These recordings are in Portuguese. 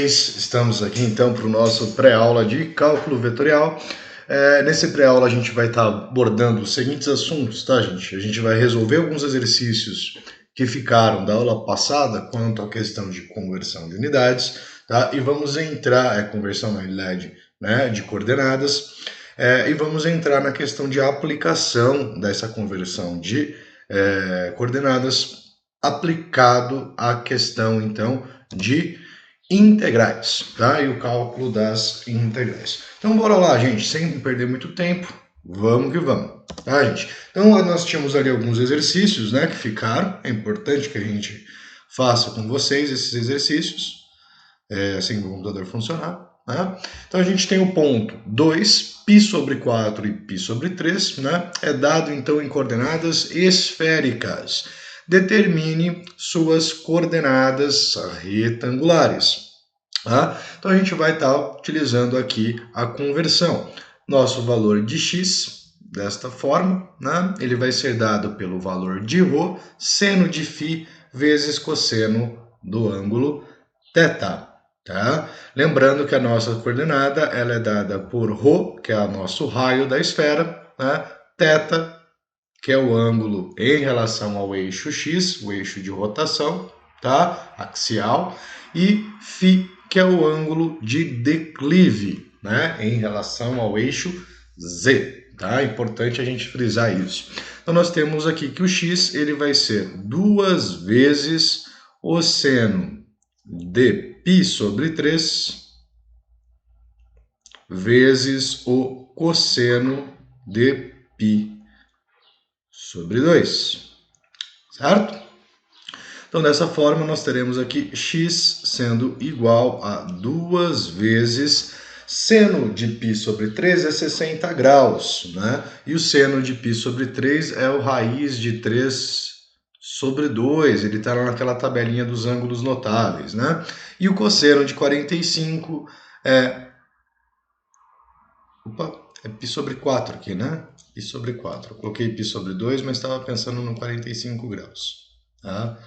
vocês? Estamos aqui então para o nosso pré-aula de cálculo vetorial. Nesse pré-aula a gente vai estar abordando os seguintes assuntos, tá, gente? A gente vai resolver alguns exercícios que ficaram da aula passada quanto à questão de conversão de unidades, tá? E vamos entrar, conversão na unidade, né, de coordenadas, e vamos entrar na questão de aplicação dessa conversão de coordenadas aplicado à questão, então, de integrais, tá? E o cálculo das integrais. Então, bora lá, gente, sem perder muito tempo, vamos que vamos, tá, gente? Então, nós tínhamos ali alguns exercícios, né, que ficaram, é importante que a gente faça com vocês esses exercícios, assim que o computador funcionar, né? Então, a gente tem o ponto 2, π sobre 4 e π sobre 3, né? É dado, então, em coordenadas esféricas. Determine suas coordenadas retangulares. Tá? Então a gente vai estar utilizando aqui a conversão. Nosso valor de x, desta forma, né? Ele vai ser dado pelo valor de ρ, seno de φ vezes cosseno do ângulo θ. Tá? Lembrando que a nossa coordenada ela é dada por ρ, que é o nosso raio da esfera, né? θ, que é o ângulo em relação ao eixo x, o eixo de rotação, tá? Axial, e φ, que é o ângulo de declive, né? Em relação ao eixo z, tá? É importante a gente frisar isso. Então nós temos aqui que o x ele vai ser 2 vezes o seno de π sobre 3 vezes o cosseno de π sobre 2, certo? Então, dessa forma, nós teremos aqui x sendo igual a 2 vezes seno de π sobre 3 é 60 graus, né? E o seno de π sobre 3 é o raiz de 3 sobre 2, ele está lá naquela tabelinha dos ângulos notáveis, né? E o cosseno de 45 é... é π sobre 4 aqui, né? Π sobre 4. Eu coloquei π sobre 2, mas estava pensando no 45 graus. Tá?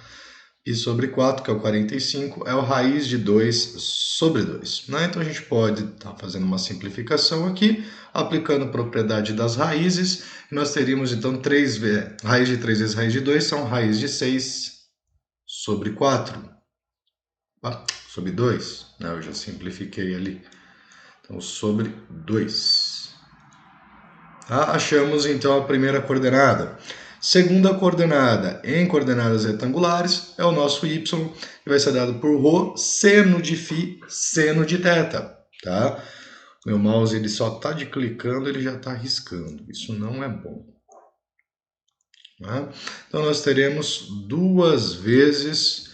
Π sobre 4, que é o 45, é o raiz de 2 sobre 2. Né? Então a gente pode estar fazendo uma simplificação aqui, aplicando propriedade das raízes. E nós teríamos então 3 vezes, raiz de 3 vezes raiz de 2 são raiz de 6 sobre 4. Sobre 2. Né? Eu já simplifiquei ali. Então, sobre 2. Tá? Achamos então a primeira coordenada. Segunda coordenada em coordenadas retangulares é o nosso y, que vai ser dado por ρ, seno de φ, seno de θ. Tá? Meu mouse ele só está de clicando, ele já está riscando. Isso não é bom. Tá? Então nós teremos 2 vezes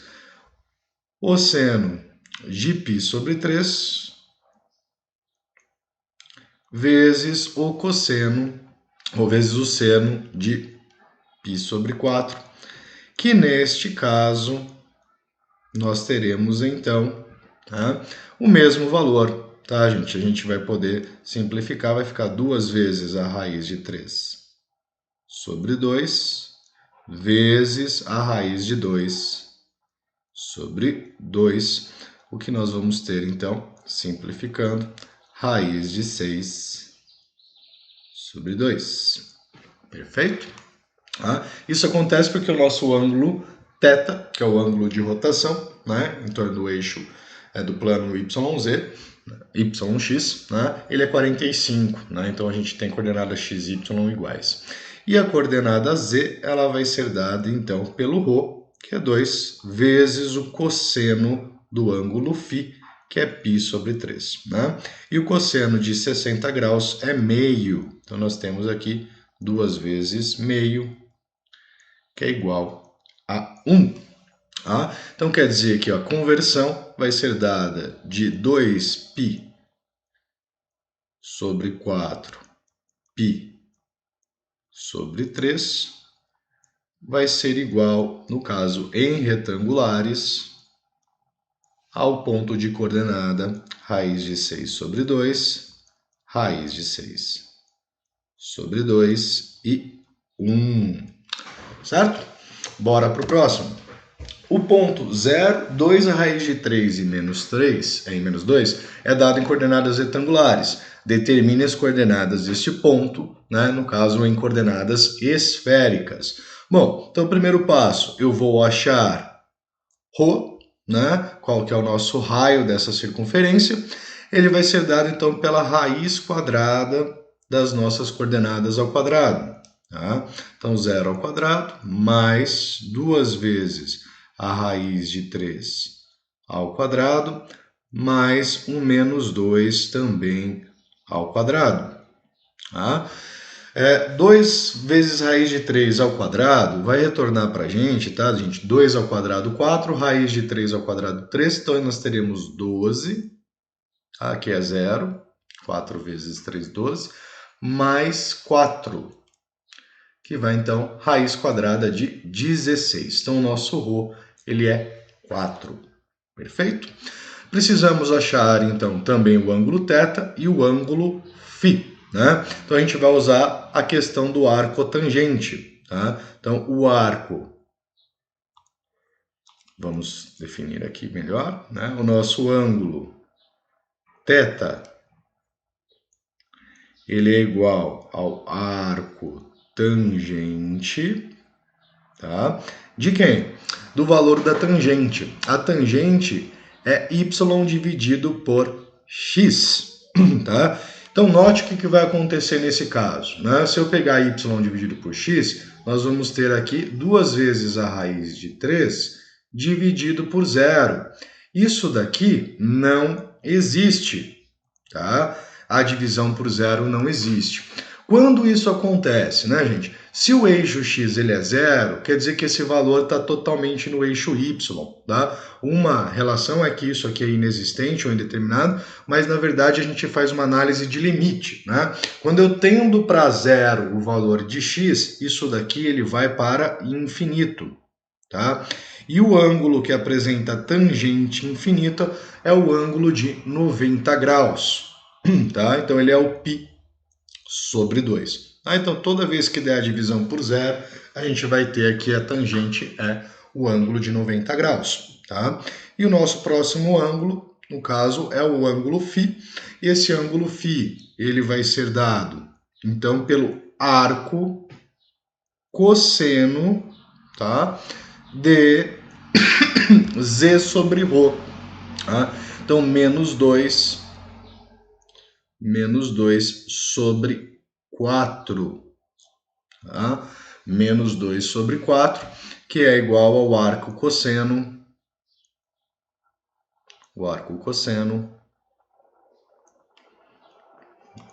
o seno de π sobre 3 vezes o cosseno, ou vezes o seno de π sobre 4, que neste caso nós teremos então, tá, o mesmo valor, tá, gente? A gente vai poder simplificar, vai ficar 2 vezes a raiz de 3 sobre 2 vezes a raiz de 2 sobre 2, o que nós vamos ter então, simplificando, raiz de 6 sobre 2. Perfeito? Tá? Isso acontece porque o nosso ângulo θ, que é o ângulo de rotação, né, em torno do eixo do plano YZ, YX, né, ele é 45, né, então a gente tem coordenadas x e y iguais. E a coordenada z, ela vai ser dada então pelo ρ, que é 2 vezes o cosseno do ângulo φ, que é π sobre 3. Né? E o cosseno de 60 graus é meio, então nós temos aqui 2 vezes meio, que é igual a 1. Tá? Então quer dizer que a conversão vai ser dada de 2π sobre 4, π sobre 3, vai ser igual, no caso em retangulares, ao ponto de coordenada raiz de 6 sobre 2, raiz de 6 sobre 2 e 1. Certo? Bora para o próximo. O ponto 0, 2 a raiz de 3 e menos 3, em menos 2, é dado em coordenadas retangulares. Determine as coordenadas deste ponto, né, no caso em coordenadas esféricas. Bom, então o primeiro passo, eu vou achar ρ, né, qual que é o nosso raio dessa circunferência. Ele vai ser dado então pela raiz quadrada das nossas coordenadas ao quadrado. Tá? Então 0 ao quadrado mais 2 vezes a raiz de 3 ao quadrado, mais um menos 2 também ao quadrado. Tá? 2 vezes raiz de 3 ao quadrado vai retornar para a gente, tá, gente? 2 ao quadrado, 4, raiz de 3 ao quadrado, 3. Então, nós teremos 12, tá? Aqui é 0, 4 vezes 3, 12, mais 4, que vai, então, raiz quadrada de 16. Então, o nosso ρ, ele é 4. Perfeito? Precisamos achar, então, também o ângulo θ e o ângulo φ. Né? Então, a gente vai usar a questão do arco tangente. Tá? Então, o arco, vamos definir aqui melhor, né? O nosso ângulo θ, ele é igual ao arco tangente, tá? De quem? Do valor da tangente. A tangente é y dividido por x, tá? Então, note o que vai acontecer nesse caso, né? Se eu pegar y dividido por x, nós vamos ter aqui 2 vezes a raiz de 3 dividido por 0. Isso daqui não existe, tá? A divisão por 0 não existe. Quando isso acontece, né, gente? Se o eixo x ele é 0, quer dizer que esse valor está totalmente no eixo y, tá? Uma relação é que isso aqui é inexistente ou indeterminado, mas na verdade a gente faz uma análise de limite, né? Quando eu tendo para 0 o valor de x, isso daqui ele vai para infinito, tá? E o ângulo que apresenta tangente infinita é o ângulo de 90 graus, tá? Então ele é o π sobre 2. Então, toda vez que der a divisão por 0, a gente vai ter aqui a tangente é o ângulo de 90 graus. Tá? E o nosso próximo ângulo, no caso, é o ângulo φ. E esse ângulo φ, ele vai ser dado, então, pelo arco cosseno, tá? De z sobre ρ. Tá? Então, menos 2 sobre 4, tá? Menos 2 sobre 4, que é igual ao arco cosseno. O arco cosseno.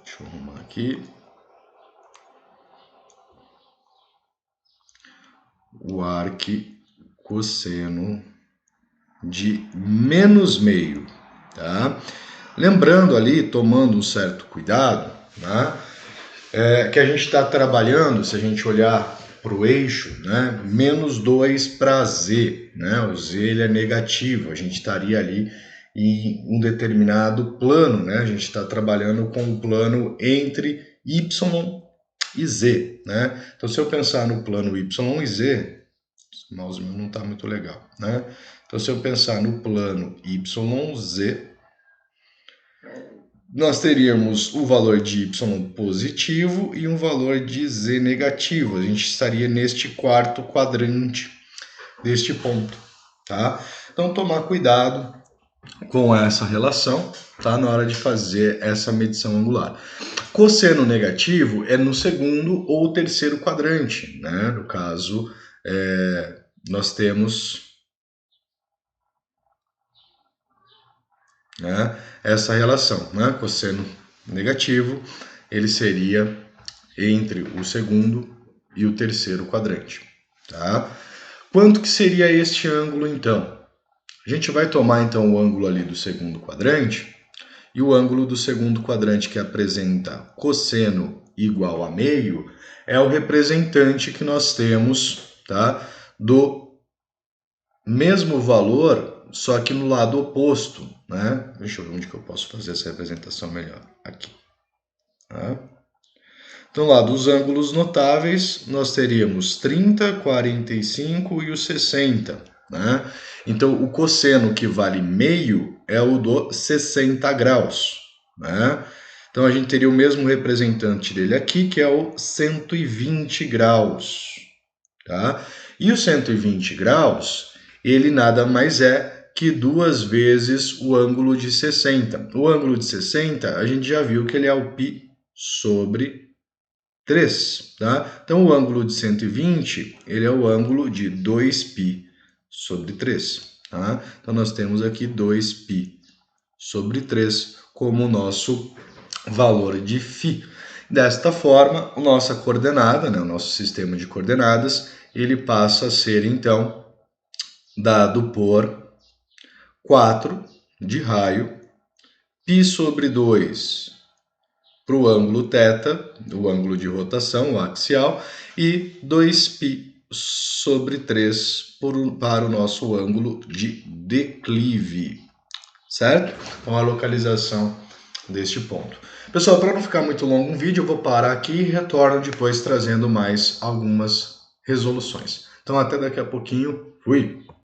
Deixa eu arrumar aqui. O arco cosseno de menos meio, tá? Lembrando ali, tomando um certo cuidado, né? Que a gente está trabalhando, se a gente olhar para o eixo, né, menos 2 para z, né, o z ele é negativo, a gente estaria ali em um determinado plano, né, a gente está trabalhando com o plano entre y e z. Né? Então, se eu pensar no plano y e z, o mouse não está muito legal, né? Então, se eu pensar no plano YZ, nós teríamos o valor de y positivo e um valor de z negativo. A gente estaria neste quarto quadrante deste ponto, tá? Então, tomar cuidado com essa relação, tá? Na hora de fazer essa medição angular. Cosseno negativo é no segundo ou terceiro quadrante, né? No caso, nós temos, né, essa relação, né? Cosseno negativo, ele seria entre o segundo e o terceiro quadrante, tá? Quanto que seria este ângulo, então? A gente vai tomar, então, o ângulo ali do segundo quadrante, e o ângulo do segundo quadrante que apresenta cosseno igual a meio é o representante que nós temos, tá, do mesmo valor, só que no lado oposto, né? Deixa eu ver onde que eu posso fazer essa representação melhor. Aqui. Tá? Então, lá dos ângulos notáveis, nós teríamos 30, 45 e o 60. né? Então, o cosseno que vale meio é o do 60 graus, né? Então, a gente teria o mesmo representante dele aqui, que é o 120 graus, tá? E o 120 graus, ele nada mais é que 2 vezes o ângulo de 60. O ângulo de 60, a gente já viu que ele é o π sobre 3, tá? Então, o ângulo de 120, ele é o ângulo de 2π sobre 3, tá? Então, nós temos aqui 2π sobre 3 como o nosso valor de φ. Desta forma, a nossa coordenada, né, o nosso sistema de coordenadas, ele passa a ser, então, dado por 4 de raio, π sobre 2 para o ângulo θ, o ângulo de rotação, o axial, e 2π sobre 3 para o nosso ângulo de declive, certo? Então, a localização deste ponto. Pessoal, para não ficar muito longo o vídeo, eu vou parar aqui e retorno depois trazendo mais algumas resoluções. Então, até daqui a pouquinho. Fui!